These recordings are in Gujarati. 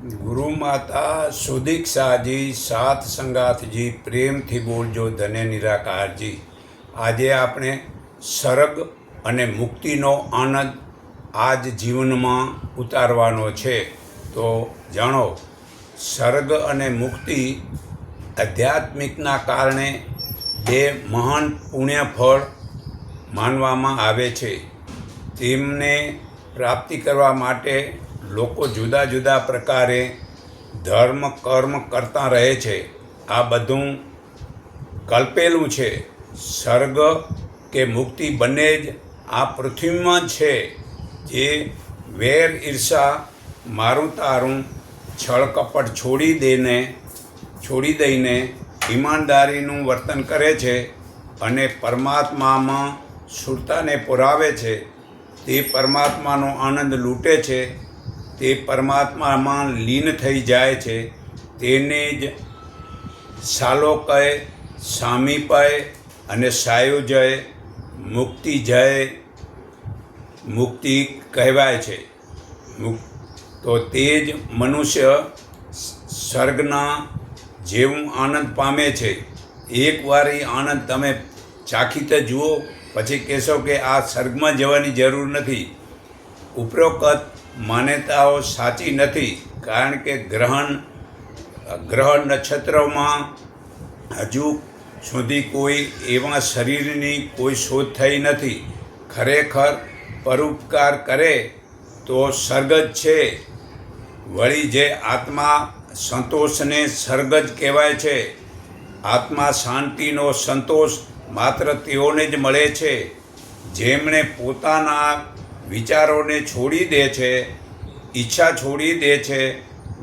ગુરુ માતા સુદીક્ષાજી સાથ સંગાથજી પ્રેમથી બોલજો ધન્ય નિરાકારજી। આજે આપણે સર્ગ અને મુક્તિનો આનંદ આજ જીવનમાં ઉતારવાનો છે। તો જાણો, સર્ગ અને મુક્તિ આધ્યાત્મિકના કારણે બે મહાન પુણ્યફળ માનવામાં આવે છે। તેમને પ્રાપ્તિ કરવા માટે લોકો જુદા જુદા પ્રકારે ધર્મ કર્મ કરતા રહે છે। આ બધું કલ્પેલું છે। સ્વર્ગ કે મુક્તિ બંને જ આ પૃથ્વીમાં છે, જે વેર ઈર્ષા મારું તારું છળ કપટ છોડી દઈને ઈમાનદારીનું વર્તન કરે છે અને પરમાત્મામાં શુદ્ધતાને પુરાવે છે। તે પરમાત્માનો આનંદ લૂંટે છે, તે પરમાત્મામાં લીન થઈ જાય છે। તેને જ સાલોકય, સામીપય અને સાયુજય મુક્તિ કહેવાય છે। તો તે જ મનુષ્ય સ્વર્ગના જેવું આનંદ પામે છે। એકવાર એ આનંદ તમે ચાખી તો જુઓ, પછી કહેશો કે આ સ્વર્ગમાં જવાની જરૂર નથી। ઉપરોક્ત માન્યતાઓ સાચી નથી, કારણ કે ગ્રહ નક્ષત્રોમાં હજુ સુધી કોઈ એવા શરીરની કોઈ શોધ થઈ નથી। ખરેખર પરોપકાર કરે તો સ્વર્ગ જ છે। વળી જે આત્મા સંતોષને સ્વર્ગ જ કહેવાય છે। આત્મા શાંતિનો સંતોષ માત્ર તેઓને જ મળે છે જેમણે પોતાના વિચારોને છોડી દે છે, ઈચ્છા છોડી દે છે।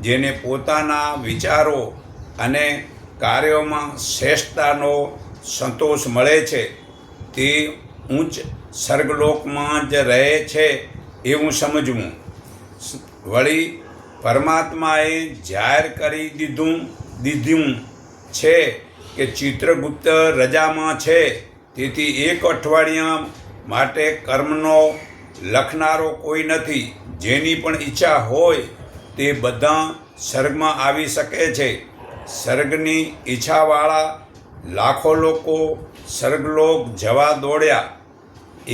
જેને પોતાના વિચારો અને કાર્યોમાં શ્રેષ્ઠતાનો સંતોષ મળે છે, તે ઉચ્ચ સ્વર્ગલોકમાં જ રહે છે એવું સમજવું। વળી પરમાત્માએ જાહેર કરી દીધું છે કે ચિત્રગુપ્ત રજામાં છે, તેથી એક અઠવાડિયા માટે કર્મનો લખનારો કોઈ નથી। જેની પણ ઈચ્છા હોય તે બધા સ્વર્ગમાં આવી શકે છે। સ્વર્ગની ઈચ્છાવાળા લાખો લોકો સ્વર્ગલોક જવા દોડ્યા।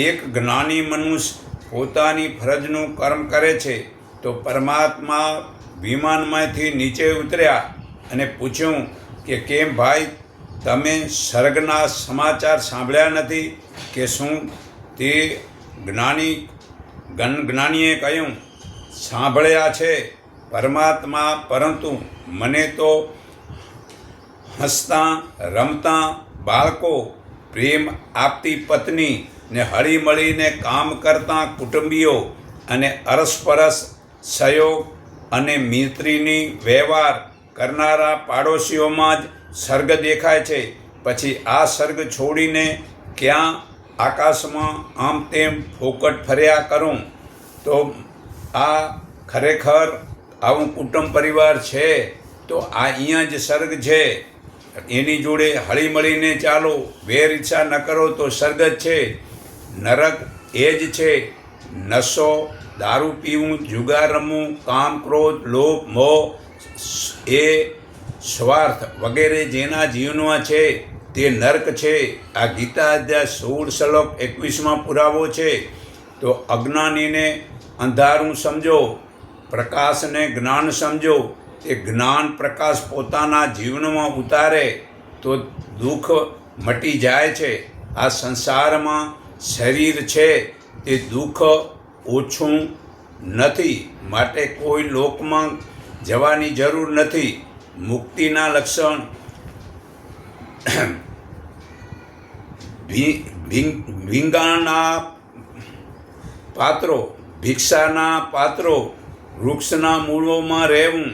એક જ્ઞાની મનુષ્ય પોતાની ફરજનું કર્મ કરે છે તો પરમાત્મા વિમાનમાંથી નીચે ઉતર્યા અને પૂછ્યું કે કેમ ભાઈ, તમે સ્વર્ગના સમાચાર સાંભળ્યા નથી કે શું? તે જ્ઞાનીએ કહ્યું, સાંભળ્યા છે પરમાત્મા, પરંતુ મને તો હસતા રમતા બાળકો, પ્રેમ આપતી પત્ની ને હળીમળીને કામ કરતા કુટુંબીઓ અને અરસપરસ સહયોગ અને મૈત્રીની વ્યવહાર કરનારા પાડોશીઓમાં જ સ્વર્ગ દેખાય છે। પછી આ સ્વર્ગ છોડીને ક્યાં આકાશમાં આમ તેમ ફોકટ ફર્યા કરું? તો આ ખરેખર આવું કુટુંબ પરિવાર છે તો આ અહીંયા જ સ્વર્ગ છે। એની જોડે હળીમળીને ચાલો, વેર ઈચ્છા ન કરો તો સ્વર્ગ જ છે। નરક એ જ છે। નશો, દારૂ પીવું, જુગાર રમવું, કામ ક્રોધ લોભ મોહ એ સ્વાર્થ વગેરે જેના જીવનમાં છે તે નર્ક છે। આ ગીતા અધ્યાય 16 શ્લોક 21માં પુરાવો છે। તો અજ્ઞાનીને અંધારું સમજો, પ્રકાશને જ્ઞાન સમજો। તે જ્ઞાન પ્રકાશ પોતાના જીવનમાં ઉતારે તો દુઃખ મટી જાય છે। આ સંસારમાં શરીર છે તે દુઃખ ઓછું નથી, માટે કોઈ લોકમાં જવાની જરૂર નથી। મુક્તિના લક્ષણ ભીંગાના પાત્રો, ભિક્ષાના પાત્રો, વૃક્ષના મૂળોમાં રહેવું।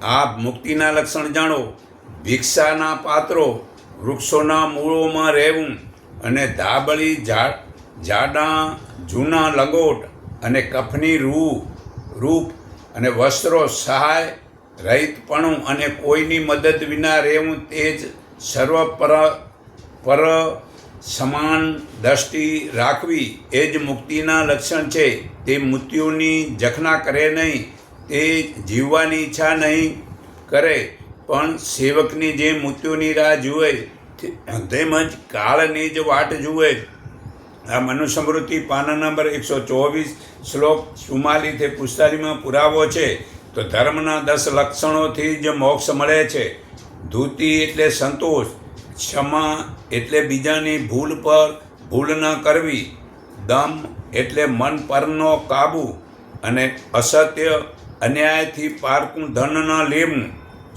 આ મુક્તિના લક્ષણ જાણો। ભિક્ષાના પાત્રો, વૃક્ષોના મૂળોમાં રહેવું અને ધાબળી જાડા જૂના લંગોટ અને કફની રૂપ અને વસ્ત્રો, સહાય રહિતપણું અને કોઈની મદદ વિના રહેવું, તે જ સર્વ પર સમાન દ્રષ્ટિ રાખવી, એ જ મુક્તિના લક્ષણ છે। તે મૃત્યુની ઝખના કરે નહીં, તે જીવવાની ઈચ્છા નહીં કરે, પણ સેવકની જેમ મૃત્યુની રાહ જુએ, તેમજ કાળની જ વાટ જુએ. આ મનુસ્મૃતિ પાના નંબર 124 શ્લોક 44 થી 45 પુરાવો છે. તો ધર્મના 10 લક્ષણોથી જ મોક્ષ મળે છે. ધૂતિ એટલે સંતોષ, ક્ષમા એટલે બીજાની ભૂલ પર ભૂલ ન કરવી, દમ એટલે મન પરનો કાબુ, અને અસત્ય અન્યાયથી પારકું ધન ન લેવું,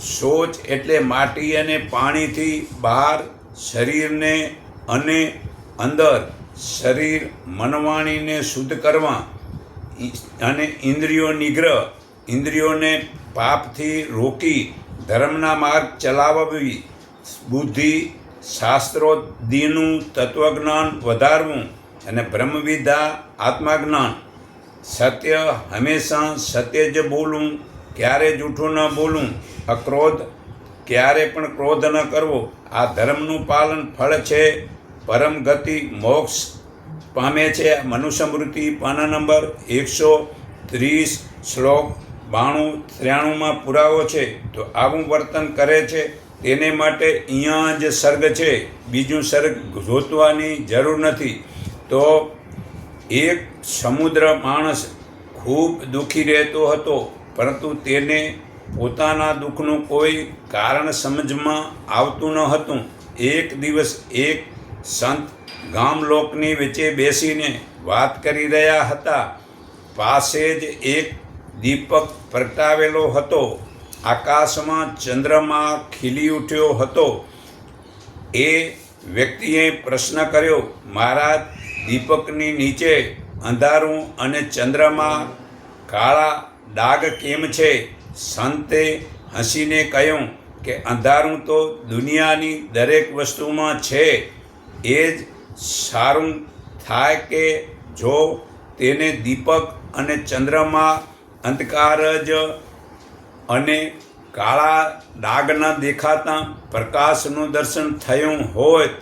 શૌચ એટલે માટી અને પાણીથી બહાર શરીરને અને અંદર શરીર મનવાણીને શુદ્ધ કરવા, અને ઇન્દ્રિયો નિગ્રહ ઇન્દ્રિયોને પાપથી રોકી ધર્મના માર્ગ ચલાવવી, બુદ્ધિ શાસ્ત્રોદીનું તત્વજ્ઞાન વધારવું, અને બ્રહ્મવિદ્યા આત્માજ્ઞાન, સત્ય હંમેશા સત્ય જ બોલવું, ક્યારે જૂઠું ન બોલવું, અક્રોધ ક્યારે પણ ક્રોધ ન કરવો. આ ધર્મનું પાલન ફળ છે, પરમ ગતિ મોક્ષ પામે છે. મનુસ્મૃતિ પાના નંબર 130 શ્લોક 92-93 પુરાવો છે. તો આવું વર્તન કરે છે તેને માટે અહીંયા જ સર્ગ છે, બીજું સર્ગ જોતવાની જરૂર નથી. તો એક સમુદ્ર માણસ ખૂબ દુઃખી રહેતો હતો, પરંતુ તેને પોતાના દુઃખનું કોઈ કારણ સમજમાં આવતું ન હતું. એક દિવસ એક સંત ગામ લોકની વચ્ચે બેસીને વાત કરી રહ્યા હતા. પાસે જ એક દીપક પ્રગટાવેલો હતો. આકાશમાં ચંદ્રમા ખીલી ઉઠ્યો હતો. એ વ્યક્તિએ પ્રશ્ન કર્યો, મહારાજ, દીપકની નીચે અંધારું અને ચંદ્રમાં કાળા ડાઘ કેમ છે? સંતે હસીને કહ્યું કે અંધારું તો દુનિયાની દરેક વસ્તુમાં છે. એ જ સારું થાય કે જો તેને દીપક અને ચંદ્રમાં અંધકાર જ અને કાળા ડાઘ ન દેખાતા પ્રકાશનું દર્શન થયું હોત.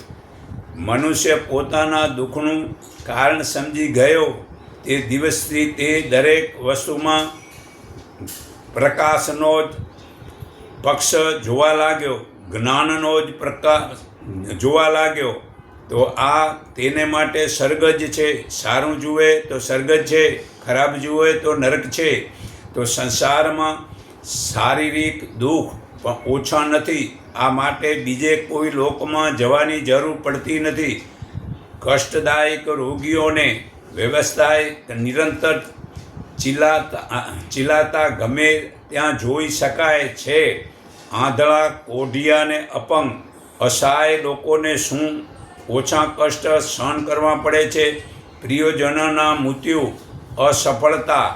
મનુષ્ય પોતાના દુઃખનું કારણ સમજી ગયો. તે દિવસથી તે દરેક વસ્તુમાં પ્રકાશનો જ પક્ષ જોવા લાગ્યો, જ્ઞાનનો જ પ્રકાશ જોવા લાગ્યો. તો આ તેને માટે સ્વર્ગ જ છે. સારું જુએ તો સ્વર્ગ જ છે, ખરાબ જુએ તો નરક છે. તો સંસારમાં શારીરિક દુઃખ પણ ઓછા નથી. આ માટે બીજે કોઈ લોકમાં જવાની જરૂર પડતી નથી. કષ્ટદાયક રોગીઓને વ્યવસ્થાએ નિરંતર ચિલાતા ગમે ત્યાં જોઈ શકાય છે. આંધળા, કોઢિયા ને અપંગ, અસહાય લોકોને શું ઓછા કષ્ટ સહન કરવા પડે છે? પ્રિયજનોના મૃત્યુ, અસફળતા,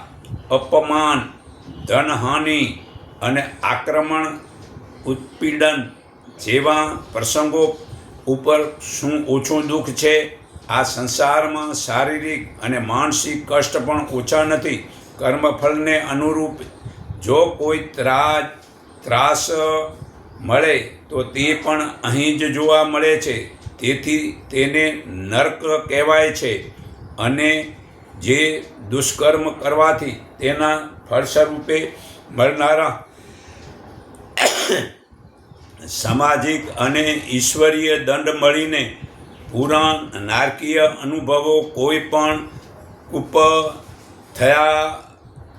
અપમાન, ધનહાનિ અને આક્રમણ, ઉત્પીડન જેવા પ્રસંગો ઉપર શું ઓછું દુઃખ છે? આ સંસારમાં શારીરિક અને માનસિક કષ્ટ પણ ઓછા નથી. કર્મફળને અનુરૂપ જો કોઈ ત્રાસ મળે તો તે પણ અહીં જ જોવા મળે છે. તેથી તેને નરક કહેવાય છે. અને જે દુષ્કર્મ કરવાથી તેના ફળસ્વરૂપે મળનારા સામાજિક અને ઈશ્વરીય દંડ મળીને પૂરા નારકીય અનુભવો કોઈ પણ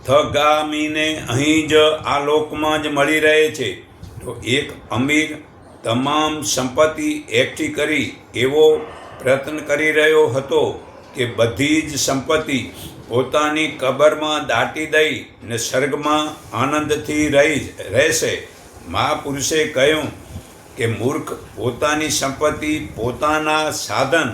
થગામીને અહીં જ આ લોકમાં જ મળી રહે છે. તો એક અમીર તમામ સંપત્તિ એકઠી કરી એવો પ્રયત્ન કરી રહ્યો હતો કે બધી જ સંપત્તિ પોતાની કબરમાં દાટી દઈ ને સ્વર્ગમાં આનંદથી રહેશે. મહાપુરુષે કહ્યું કે મૂર્ખ, પોતાની સંપત્તિ, પોતાના સાધન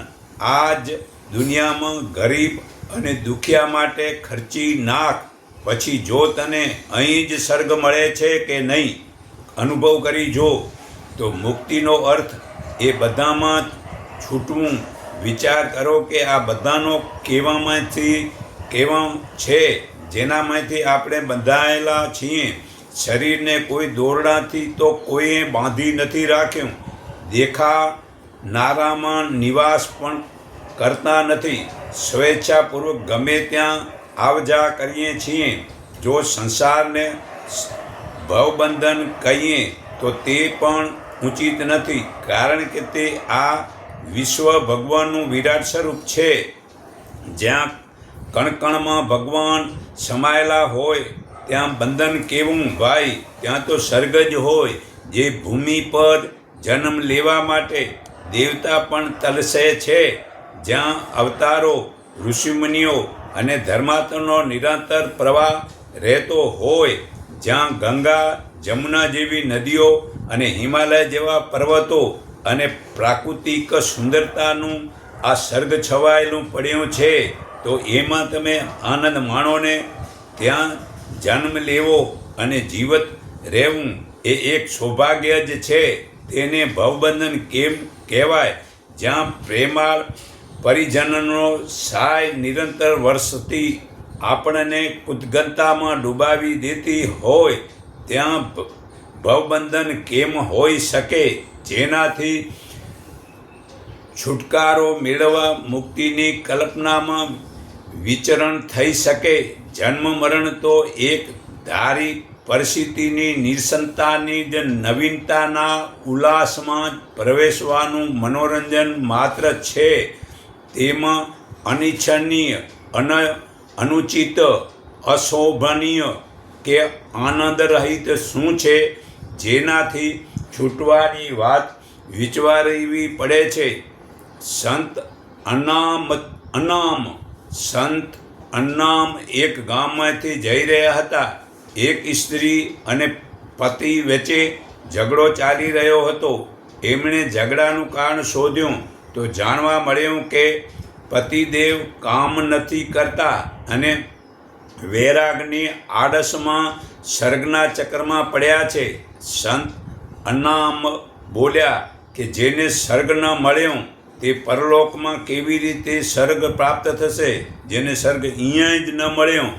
આ જ દુનિયામાં ગરીબ અને દુખિયા માટે ખર્ચી નાખ. પછી જો તને અહીં જ સ્વર્ગ મળે છે કે નહીં અનુભવ કરી જો. તો મુક્તિનો અર્થ એ બધામાં છૂટવું. વિચાર કરો કે આ બધાનો કેવા છે જેનામાંથી આપણે બંધાયેલા છીએ. શરીરને કોઈ દોરડાથી તો કોઈએ બાંધી નથી રાખ્યું. દેખાનારામાં નિવાસ પણ કરતા નથી. સ્વેચ્છાપૂર્વક ગમે ત્યાં આવજા કરીએ છીએ. જો સંસારને ભવબંધન કહીએ તો તે પણ ઉચિત નથી, કારણ કે તે આ વિશ્વ ભગવાનનું વિરાટ સ્વરૂપ છે. જ્યાં કણકણમાં ભગવાન સમાયેલા હોય ત્યાં બંધન કેવું ભાઈ? ત્યાં તો સ્વર્ગ જ હોય. જે ભૂમિ પર જન્મ લેવા માટે દેવતા પણ તલસે છે, જ્યાં અવતારો, ઋષિમુનિઓ અને ધર્માત્માનો નિરંતર પ્રવાહ રહેતો હોય, જ્યાં ગંગા, જમુના જેવી નદીઓ અને હિમાલય જેવા પર્વતો અને પ્રાકૃતિક સુંદરતાનું આ સ્વર્ગ છવાયેલું પડ્યું છે, તો એમાં તમે આનંદ માણો ને. ત્યાં જન્મ લેવો અને જીવત રહેવું એ એક સૌભાગ્ય જ છે. તેને ભવબંધન કેમ કહેવાય? જ્યાં પ્રેમાળ પરિજનનો સાય નિરંતર વર્ષથી આપણને ઉદ્ગતતામાં ડૂબાવી દેતી હોય, ત્યાં ભવબંધન કેમ હોઈ શકે? જેનાથી છુટકારો મેળવવા મુક્તિની કલ્પનામાં વિચરણ થઈ શકે. જન્મ મરણ તો એક ધારી પરિસ્થિતિની નિર્સંતાની જ નવીનતાના ઉલ્લાસમાં પ્રવેશવાનું મનોરંજન માત્ર છે. તેમાં અનિચ્છનીય, અનુચિત, અશોભનીય કે આનંદરહિત શું છે? જેનાથી છૂટવાની વાત વિચારવી પડે છે. સંત અન્નામ એક ગામમાંથી જઈ રહ્યા હતા. એક સ્ત્રી અને પતિ વચ્ચે ઝઘડો ચાલી રહ્યો હતો. એમણે ઝઘડાનું કારણ શોધ્યું તો જાણવા મળ્યું કે પતિદેવ કામ નથી કરતા અને વૈરાગની આડસમાં સ્વર્ગના ચક્રમાં પડ્યા છે. સંત અન્નામ બોલ્યા કે જેને સ્વર્ગ ન મળ્યો તે પરલોકમાં કેવી રીતે સ્વર્ગ પ્રાપ્ત થશે? જેને સ્વર્ગ અહીંયા જ ન મળ્યો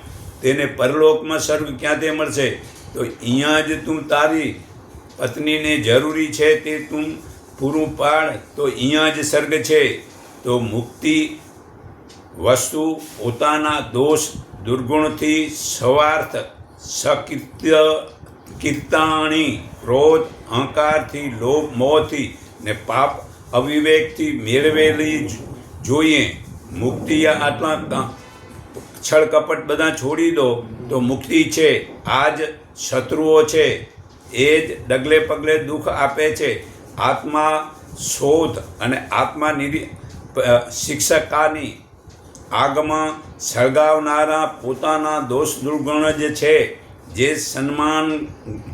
તેને પરલોકમાં સ્વર્ગ ક્યાંથી મળશે? તો અહીંયા જ તું તારી પત્નીને જરૂરી છે તે તું પૂરું પાડ, તો અહીંયા જ સ્વર્ગ છે. તો મુક્તિ વસ્તુ પોતાના દોષ દુર્ગુણથી સ્વાર્થ, કીર્તાણી, ક્રોધ, અહંકારથી, લોભ, મોહથી ને પાપ અવિવેકથી મેળવેલી જોઈએ. મુક્તિ આટલા છળ કપટ બધા છોડી દો તો મુક્તિ છે. આ જ શત્રુઓ છે, એ જ ડગલે પગલે દુઃખ આપે છે. આત્મા શોધ અને આત્મા શિક્ષકાની આગમાં સળગાવનારા પોતાના દોષ દુર્ગુણ જ છે, જે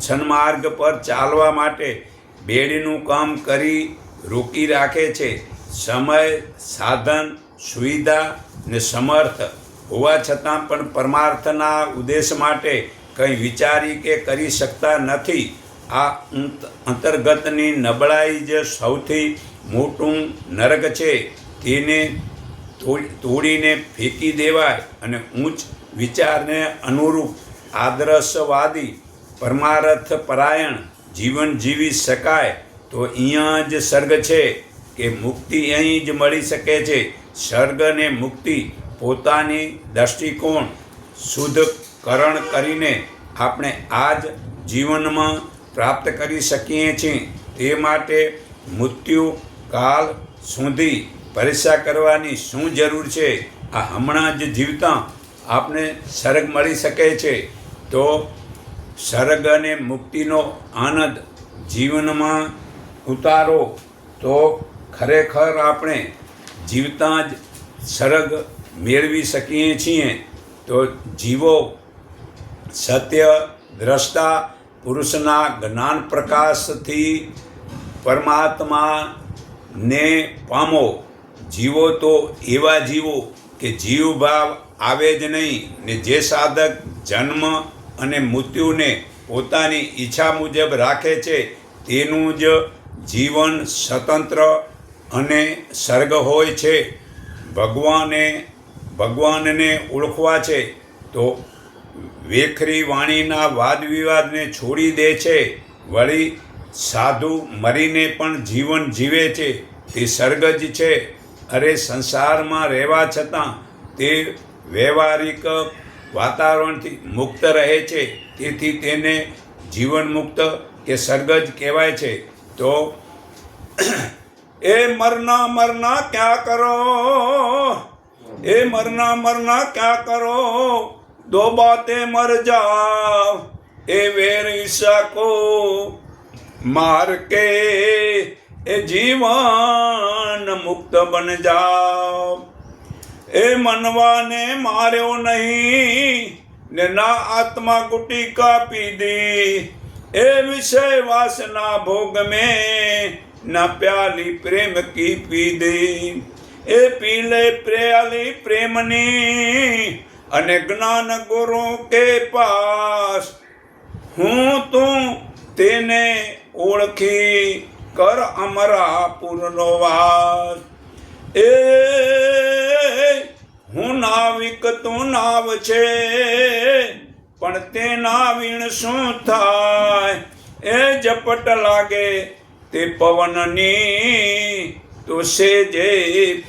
સન્માર્ગ પર ચાલવા માટે બેડીનું કામ કરી રોકી રાખે છે. સમય, સાધન, સુવિધા ને સમર્થ હોવા છતાં પણ પરમાર્થના ઉદ્દેશ માટે કંઈ વિચારી કે કરી શકતા નથી. આ અંતર્ગતની નબળાઈ જ સૌથી મોટું નરક છે. તેને તોડીને ફેંકી દેવાય અને ઉચ્ચ વિચારને અનુરૂપ આદર્શવાદી પરમાર્થ પરાયણ જીવન જીવી શકાય. તો અહીંયા જ સ્વર્ગ છે કે મુક્તિ અહીં જ મળી શકે છે. સ્વર્ગ અને મુક્તિ પોતાની દૃષ્ટિકોણ શુદ્ધકરણ કરીને આપણે આ જ જીવનમાં પ્રાપ્ત કરી શકીએ છીએ. તે માટે મૃત્યુ કાલ સુધી પરીક્ષા કરવાની શું જરૂર છે? આ હમણાં જ જીવતા આપને સ્વર્ગ મળી શકે છે. તો સ્વર્ગ અને મુક્તિનો આનંદ જીવનમાં ઉતારો તો ખરેખર આપણે જીવતા જ સ્વર્ગ મેળવી શકીએ છીએ. તો જીવો સત્ય દ્રષ્ટા પુરુષના જ્ઞાન પ્રકાશથી પરમાત્માને પામો. જીવો તો એવા જીવો કે જીવભાવ આવે જ નહીં, ને જે સાધક જન્મ અને મૃત્યુને પોતાની ઈચ્છા મુજબ રાખે છે તેનું જ જીવન સ્વતંત્ર અને સ્વર્ગ હોય છે. ભગવાનને ઓળખવા છે તો વેખરી વાણીના વાદ વિવાદને છોડી દે છે. વળી સાધુ મરીને પણ જીવન જીવે છે, તે સ્વર્ગ જ છે. અરે સંસારમાં રહેવા છતાં તે વ્યવહારિક વાતાવરણથી મુક્ત રહે છે, તેથી તેને જીવન મુક્ત કે સર્ગજ કહેવાય છે. તો એ મરના મરના ક્યાં કરો, એ મરના મરના ક્યાં કરો, દો બાતે મર જાઓ, એ વેર ईर्ष्या को मार के ए जीवन मुक्त बन जाओ. ए मनवा ने मार्यो नहीं ने ना आत्मा गुटिका पीधी, ए विषय वासना भोग में ना प्याली प्रेम की पीधी. ए पीले प्याली प्रेमनी અને જ્ઞાન ગુરુ કે પાસ, હું તું તેને ઓળખી કર અમરા પૂરનો વાસ. એ હું નાવિક તું નાવ છે, પણ તેના વીણ શું થાય, એ ઝપટ લાગે તે પવનની તો સેજે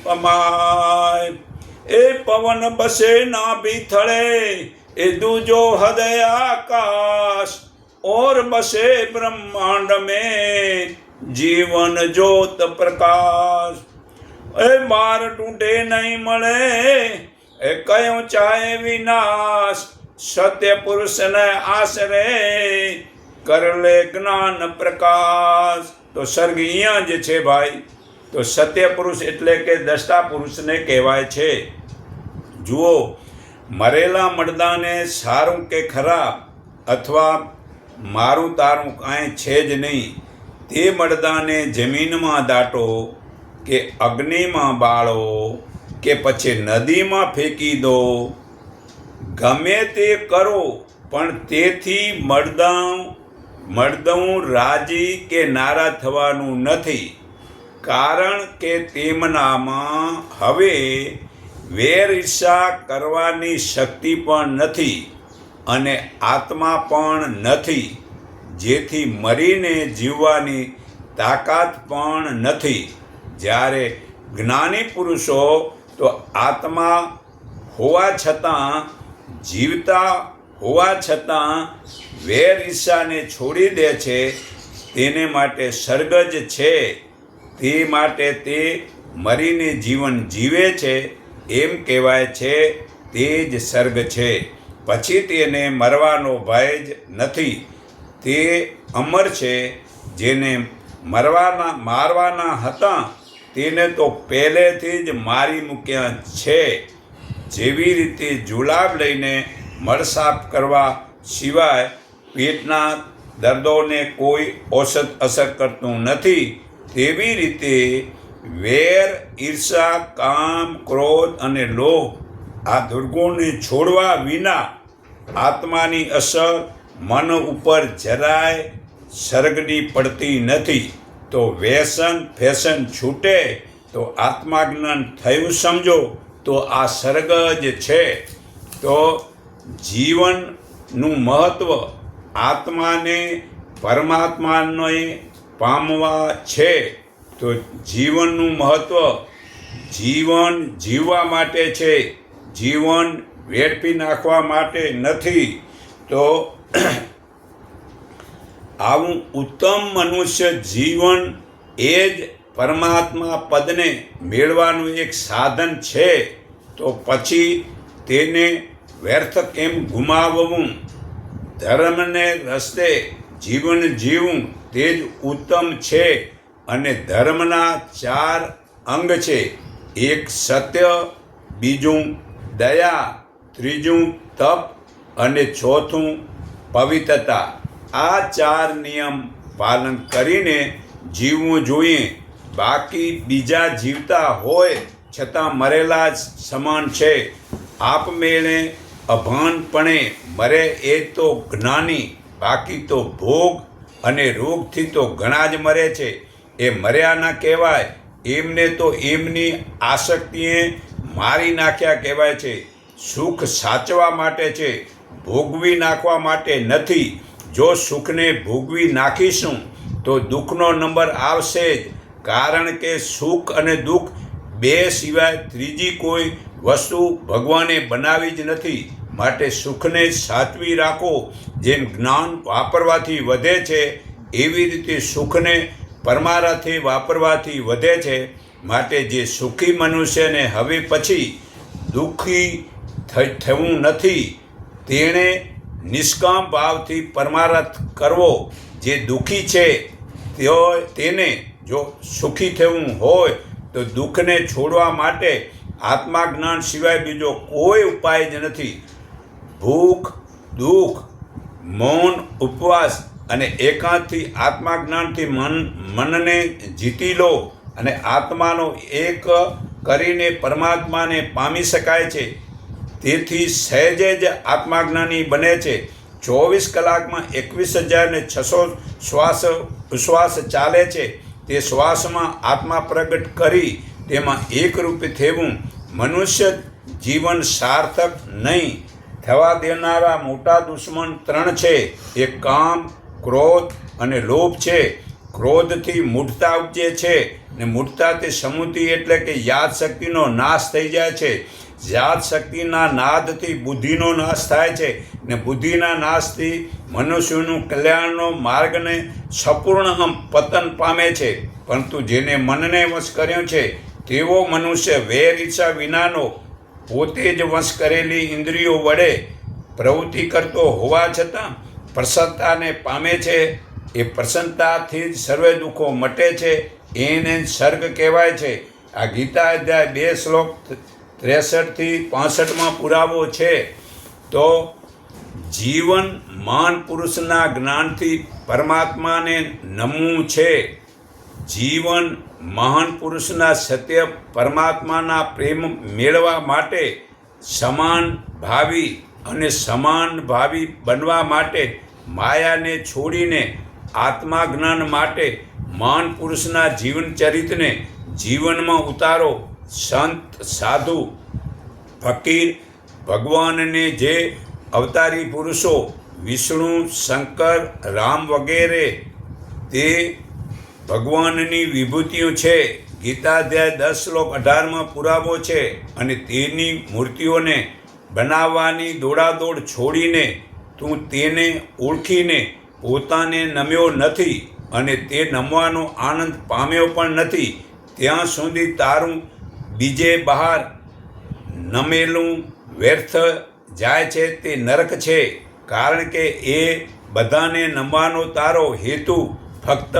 પમાય. એ પવન બસે ના ભીથળે, એ દૂજો હૃદય આકાશ, और बसे ब्रह्मांड में जीवन ज्योत प्रकाश. ए बार टूटे नहीं મળે, એ કયો ચાહે વિનાશ, સત્ય પુરુષ ને આશરે કર લે જ્ઞાન પ્રકાશ. તો સર્ગ અહીંયા જે છે ભાઈ, તો સત્ય પુરુષ એટલે કે દ્રષ્ટા પુરુષને કહેવાય છે. જુઓ, મરેલા મરદાને સારું કે ખરાબ અથવા મારું તારું કાંઈ છે જ નહીં, તે મરદાને જમીનમાં દાટો કે અગ્નિમાં બાળો કે પછી નદીમાં ફેંકી દો, ગમે તે કરો, પણ તેથી મરદું રાજી કે નારાજ થવાનું નથી, કારણ કે તેમનામાં હવે વેર ઈર્ષા કરવાની શક્તિ પણ નથી અને આત્મા પણ નથી, જેથી મરીને જીવવાની તાકાત પણ નથી. જ્યારે જ્ઞાની પુરુષો તો આત્મા હોવા છતાં, જીવતા હોવા છતાં વેર ઈર્ષાને છોડી દે છે, તેને માટે સર્ગજ છે, તે માટે તે મરીને જીવન જીવે છે એમ કહેવાય છે, તે જ સર્ગ છે. પછી તેને મરવાનો ભય જ નથી, તે અમર છે. જેને મારવાના હતા તેને તો પહેલેથી જ મારી મૂક્યા છે. જેવી રીતે જુલાબ લઈને મળ સાફ કરવા સિવાય પેટના દર્દોને કોઈ ઔષધ અસર કરતું નથી, તેવી રીતે વેર, ઈર્ષા, કામ, ક્રોધ અને લોભ આ દુર્ગુણને છોડવા વિના આત્માની અસર મન ઉપર જરાય સર્ગની પડતી નથી. તો વ્યસન ફેશન છૂટે તો આત્માજ્ઞાન થયું સમજો, તો આ સર્ગ જ છે. તો જીવનનું મહત્ત્વ આત્માને પરમાત્માને પામવા છે. તો જીવનનું મહત્ત્વ જીવન જીવવા માટે છે, જીવન વેડફી નાખવા માટે નથી. તો આવું ઉત્તમ મનુષ્ય જીવન એ જ પરમાત્મા પદને મેળવાનું એક સાધન છે. તો પછી તેને વ્યર્થ કેમ ગુમાવવું? ધર્મને રસ્તે જીવન જીવવું તે જ ઉત્તમ છે. અને ધર્મના 4 અંગ છે. એક સત્ય, બીજું દયા, ત્રીજું તપ અને ચોથું પવિત્રતા. આ 4 નિયમ પાલન કરીને જીવવું જોઈએ. બાકી બીજા જીવતા હોય છતાં મરેલા જ સમાન છે. આપમેળે અભાનપણે મરે એ તો જ્ઞાની, બાકી તો ભોગ અને રોગથી તો ઘણા જ મરે છે. એ મર્યા ના કહેવાય, એમને તો એમની આસક્તિએ મારી નાખ્યા કહેવાય છે. સુખ સાચવા માટે છે, ભોગવી નાખવા માટે નથી. જો સુખને ભોગવી નાખીશું તો દુઃખનો નંબર આવશે જ, કારણ કે સુખ અને દુઃખ બે સિવાય ત્રીજી કોઈ વસ્તુ ભગવાને બનાવી જ નથી. માટે સુખને સાચવી રાખો. જેમ જ્ઞાન વાપરવાથી વધે છે એવી રીતે સુખને પરમાર્થે વાપરવાથી વધે છે. માટે જે સુખી મનુષ્યને હવે પછી દુઃખી થવું નથી, તેણે નિષ્કામ ભાવથી પરમાર્થ કરવો. જે દુઃખી છે તેને જો સુખી થવું હોય તો દુઃખને છોડવા માટે આત્માજ્ઞાન સિવાય બીજો કોઈ ઉપાય જ નથી. ભૂખ, દુઃખ, મૌન, ઉપવાસ અને એકાંતથી આત્માજ્ઞાનથી મનને જીતી લો અને આત્માનો એક કરીને પરમાત્માને પામી શકાય છે. તેથી સહેજે જ આત્માજ્ઞાની બને છે. 24 કલાકમાં 21,600 શ્વાસ ઉશ્વાસ ચાલે છે. તે શ્વાસમાં આત્મા પ્રગટ કરી તેમાં એકરૂપ થવું મનુષ્ય જીવન સાર્થક નહીં થવા દેનારા મોટા દુશ્મન 3 છે. એક કામ, ક્રોધ અને લોભ છે. ક્રોધથી મૂઢતા ઉપજે છે ને મૂઢતાથી સમૃદ્ધિ એટલે કે યાદશક્તિનો નાશ થઈ જાય છે. યાદશક્તિના નાદથી બુદ્ધિનો નાશ થાય છે ને બુદ્ધિના નાશથી મનુષ્યનું કલ્યાણનો માર્ગને સંપૂર્ણ પતન પામે છે. પરંતુ જેને મનને વશ કર્યો છે તેવો મનુષ્ય વેર ઈચ્છા વિનાનો પોતે જ વશ કરેલી ઇન્દ્રિયો વડે પ્રવૃત્તિ કરતો હોવા છતાં પ્રસન્નતાને પામે છે. એ પ્રસન્નતાથી જ સર્વે દુઃખો મટે છે. એને સર્ગ કહેવાય છે. આ ગીતા અધ્યાય 2 શ્લોક 63થી 65માં પુરાવો છે. તો જીવન મહાન પુરુષના જ્ઞાનથી પરમાત્માને નમવું છે. જીવન મહાન પુરુષના સત્ય પરમાત્માના પ્રેમ મેળવવા માટે સમાન ભાવી અને સમાન ભાવી બનવા માટે માયાને છોડીને આત્મા જ્ઞાન માટે મહાન પુરુષના જીવન ચરિત્રને જીવનમાં ઉતારો. સંત, સાધુ, ફકીર, ભગવાનને જે અવતારી પુરુષો વિષ્ણુ, શંકર, રામ વગેરે તે ભગવાનની વિભૂતિઓ છે. ગીતા અધ્યાય 10 શ્લોક 18માં પુરાવો છે. અને તેની મૂર્તિઓને બનાવવાની દોડાદોડ છોડીને તું તેને ઓળખીને પોતાને નમ્યો નથી અને તે નમવાનો આનંદ પામ્યો પણ નથી ત્યાં સુધી તારું બીજે બહાર નમેલું વ્યર્થ જાય છે તે નરક છે. કારણ કે એ બધાને નમવાનો તારો હેતુ ફક્ત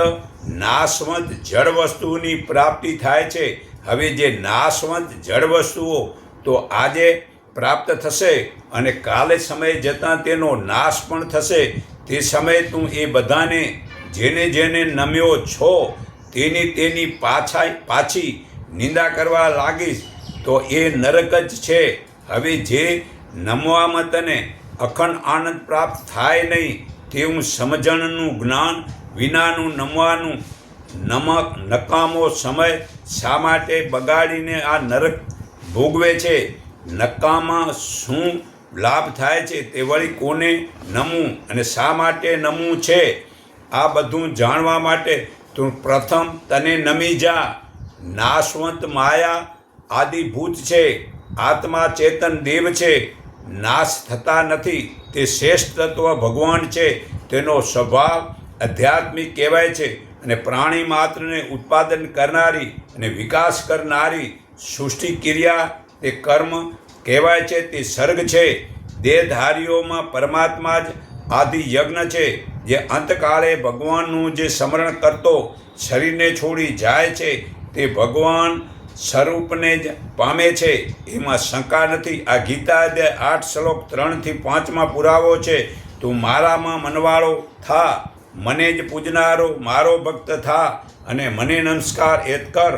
નાશવંત જળ વસ્તુની પ્રાપ્તિ થાય છે. હવે જે નાશવંત જળ વસ્તુઓ તો આજે પ્રાપ્ત થશે અને કાલે સમય જતાં તેનો નાશ પણ થશે. તે સમયે તું એ બધાને જેને નમ્યો છો તેની પાછી નિંદા કરવા લાગીશ તો એ નરક જ છે. હવે જે નમવામાં તને અખંડ આનંદ પ્રાપ્ત થાય નહીં તેવું સમજણનું જ્ઞાન વિનાનું નમવાનું નકામો સમય શા માટે બગાડીને આ નરક ભોગવે છે? નકામા શું લાભ થાય છે તે વળી કોને નમવું અને શા માટે નમવું છે? આ બધું જાણવા માટે તું પ્રથમ તને નમી જા. નાશવંત માયા આદિભૂત છે. આત્મા ચેતન દેવ છે. નાશ થતા નથી. તે શ્રેષ્ઠ તત્વ ભગવાન છે. તેનો સ્વભાવ આધ્યાત્મિક કહેવાય છે અને પ્રાણી માત્રને ઉત્પાદન કરનારી અને વિકાસ કરનારી સૃષ્ટિ ક્રિયા તે કર્મ કહેવાય છે. તે સર્ગ છે. દેહધારીઓમાં પરમાત્મા જ આદિ યજ્ઞ છે. જે અંતકાળે ભગવાનનું જે સ્મરણ કરતો શરીરને છોડી જાય છે તે ભગવાન સ્વરૂપને જ પામે છે. એમાં શંકા નથી. આ ગીતા અધ્યાય 8 શ્લોક 3થી 5માં પુરાવો છે. તું મારામાં મનવાળો થા, મને જ પૂજનારો મારો ભક્ત થા અને મને નમસ્કાર એ કર.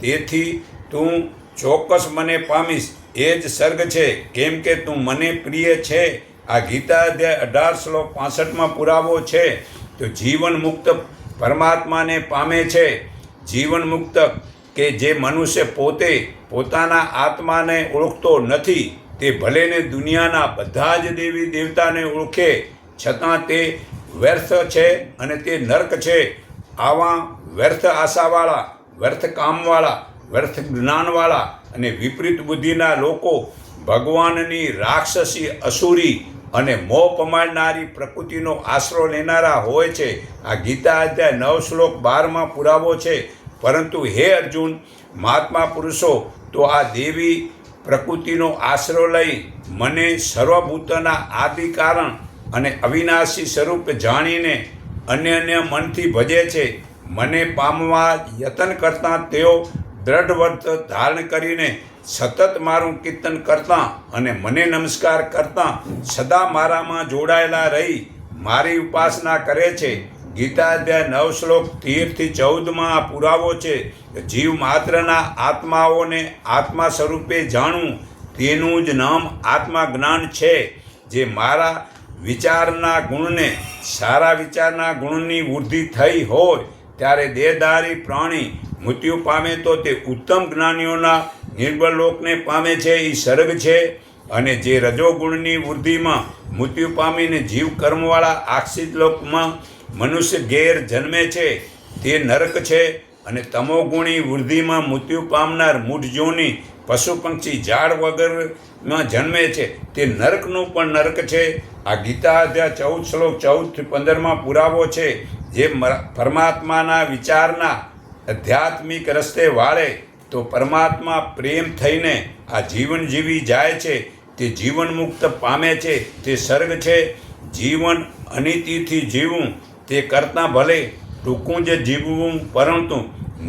તેથી તું ચોક્કસ મને પામીશ. એ જ સર્ગ છે. કેમ કે તું મને પ્રિય છે. આ ગીતા અધ્યાય 18 શ્લોક 65માં પુરાવો છે. તો જીવન મુક્ત પરમાત્માને પામે છે. જીવન મુક્ત કે જે મનુષ્ય પોતે પોતાના આત્માને ઓળખતો નથી તે ભલેને દુનિયાના બધા જ દેવી દેવતાને ઓળખે છતાં તે વ્યર્થ છે અને તે નર્ક છે. આવા વ્યર્થ આશાવાળા, વ્યર્થ કામવાળા, વ્યર્થ જ્ઞાનવાળા અને વિપરીત બુદ્ધિના લોકો ભગવાનની રાક્ષસી અસુરી અને મોહ પમાડનારી પ્રકૃતિનો આશરો લેનારા હોય છે. આ ગીતા અધ્યાય 9 શ્લોક 12માં પુરાવો છે. પરંતુ હે અર્જુન, મહાત્મા પુરુષો તો આ દેવી પ્રકૃતિનો આશરો લઈ મને સર્વભૂતના આદિ કારણ અને અવિનાશી સ્વરૂપ જાણીને અન્ય મનથી ભજે છે. મને પામવા યત્ન કરતાં તેઓ દ્રઢવ્રત ધારણ કરીને સતત મારું કીર્તન કરતાં અને મને નમસ્કાર કરતાં સદા મારામાં જોડાયેલા રહી મારી ઉપાસના કરે છે. ગીતા અધ્યાય 9 શ્લોક 13-14માં આ પુરાવો છે. જીવ માત્રના આત્માઓને આત્મા સ્વરૂપે જાણવું તેનું જ નામ આત્મા જ્ઞાન છે. જે મારા વિચારના ગુણને સારા વિચારના ગુણની વૃદ્ધિ થઈ હોય ત્યારે દેહધારી પ્રાણી મૃત્યુ પામે તો તે ઉત્તમ જ્ઞાનીઓના નિર્બળ લોકને પામે છે, એ સ્વર્ગ છે. અને જે રજોગુણની વૃદ્ધિમાં મૃત્યુ પામીને જીવ કર્મવાળા આક્ષિત લોકમાં મનુષ્ય ઘેર જન્મે છે તે નરક છે. અને તમોગુણી વૃદ્ધિમાં મૃત્યુ પામનાર મૂઢજોની પશુ પંક્ષી ઝાડ વગરમાં જન્મે છે તે નરકનું પણ નરક છે. આ ગીતા અધ્યાય 14 શ્લોક 14-15માં પુરાવો છે. જે પરમાત્માના વિચારના આધ્યાત્મિક રસ્તે વાળે તો પરમાત્મા પ્રેમ થઈને આ જીવન જીવી જાય છે તે જીવન મુક્ત પામે છે, તે સ્વર્ગ છે. જીવન અનિતિથી જીવવું તે કરતાં ભલે ટૂંકું જ જીવવું, પરંતુ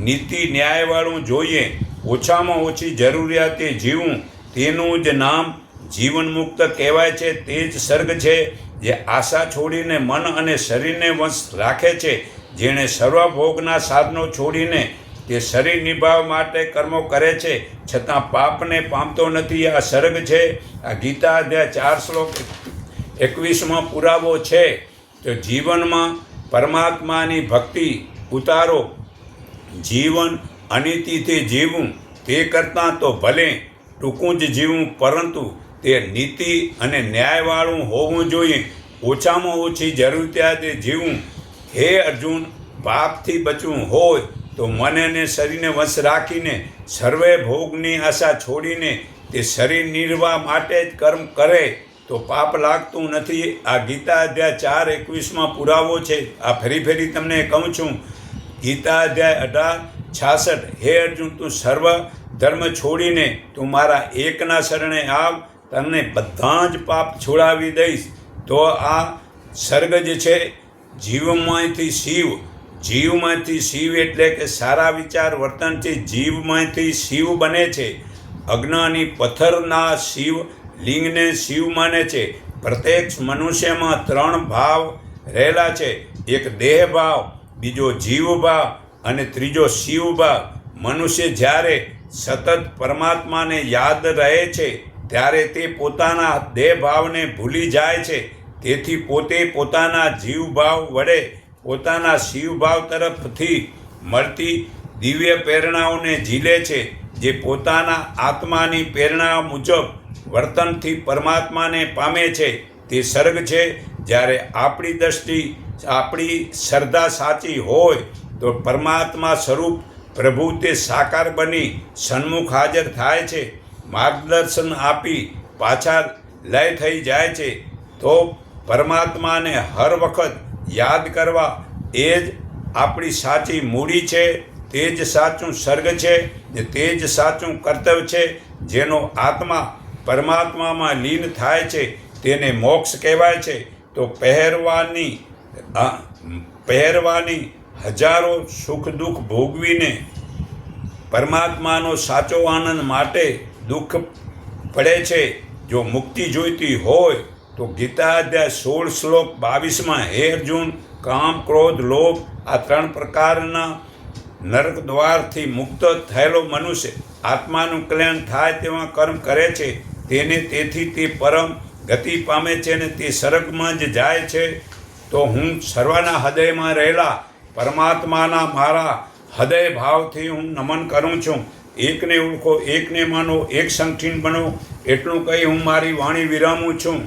નીતિ ન્યાયવાળું જોઈએ. ઓછામાં ઓછી જરૂરિયાતે જીવવું તેનું જ નામ જીવન મુક્ત કહેવાય છે, તે જ સ્વર્ગ છે. જે આશા છોડીને મન અને શરીરને વશ રાખે છે, જેણે સર્વભોગના સાધનો છોડીને તે શરીર નિભાવવા માટે કર્મો કરે છે છતાં પાપને પામતો નથી, આ સ્વર્ગ છે. આ ગીતા અધ્યાય 4 શ્લોક 21માં પુરાવો છે. તો જીવનમાં પરમાત્માની ભક્તિ ઉતારો. જીવન અનિતિથી જીવવું તે કરતાં તો ભલે ટૂંકું જ જીવવું, પરંતુ તે નીતિ અને ન્યાયવાળું હોવું જોઈએ. ઓછામાં ઓછી જરૂરિયાતે જીવવું. હે અર્જુન, પાપથી બચવું હોય તો મન અને શરીરને વશ રાખીને સર્વે ભોગની આશા છોડીને તે શરીર નિર્વાહ માટે જ કર્મ કરે તો પાપ લાગતું નથી. આ ગીતા અધ્યાય 4:21માં પુરાવો છે. આ ફરી તમને કહું છું. ગીતા અધ્યાય 18:66. હે અર્જુન, તું સર્વ ધર્મ છોડીને તું મારા એકના શરણે આવ, તમને બધા જ પાપ છોડાવી દઈશ. તો આ સ્વર્ગ જ છે. જીવમાંથી શિવ. જીવમાંથી શિવ એટલે કે સારા વિચાર વર્તનથી જીવમાંથી શિવ બને છે. અજ્ઞાની પથ્થરના શિવ લિંગને શિવ માને છે. પ્રત્યેક મનુષ્યમાં 3 ભાવ રહેલા છે. એક દેહ ભાવ, બીજો જીવ ભાવ અને ત્રીજો શિવ ભાવ. મનુષ્ય જ્યારે સતત પરમાત્માને યાદ રહે છે ત્યારે તે પોતાના દેહ ભાવને ભૂલી જાય છે. તેથી પોતે પોતાના જીવ ભાવ વડે પોતાના શિવ ભાવ તરફથી મળતી દિવ્ય પ્રેરણાઓને ઝીલે છે. જે પોતાના આત્માની પ્રેરણા મુજબ વર્તનથી પરમાત્માને પામે છે તે સ્વર્ગ છે. જ્યારે આપણી દ્રષ્ટિ, આપણી શ્રદ્ધા સાચી હોય તો પરમાત્મા સ્વરૂપ પ્રભુ તે સાકાર બની સન્મુખ હાજર થાય છે, માર્ગદર્શન આપી પાછા લય થઈ જાય છે. તો પરમાત્માને હર વખત યાદ કરવા એ જ આપણી સાચી મૂડી છે, તે જ સાચું સ્વર્ગ છે, તે જ સાચું કર્તવ્ય છે. જેનો આત્મા પરમાત્મામાં લીન થાય છે તેને મોક્ષ કહેવાય છે. તો પહેરવાની હજારો સુખ દુઃખ ભોગવીને પરમાત્માનો સાચો આનંદ માટે દુઃખ પડે છે. જો મુક્તિ જોઈતી હોય તો ગીતા અધ્યાય 16 શ્લોક 22માં હે અર્જુન, કામ, ક્રોધ, લોભ આ 3 પ્રકારના નરક દ્વારથી મુક્ત થયેલો મનુષ્ય આત્માનું કલ્યાણ થાય તેવા કર્મ કરે છે. તેથી તે પરમ ગતિ પામે છે અને તે સ્વર્ગમાં જ જાય છે. તો હું સર્વના હૃદયમાં રહેલા પરમાત્માના મારા હૃદય ભાવથી હું નમન કરું છું. એકને ઓળખો, એકને માનો, એક સંગઠીન બનો. એટલું કહી હું મારી વાણી વિરામું છું.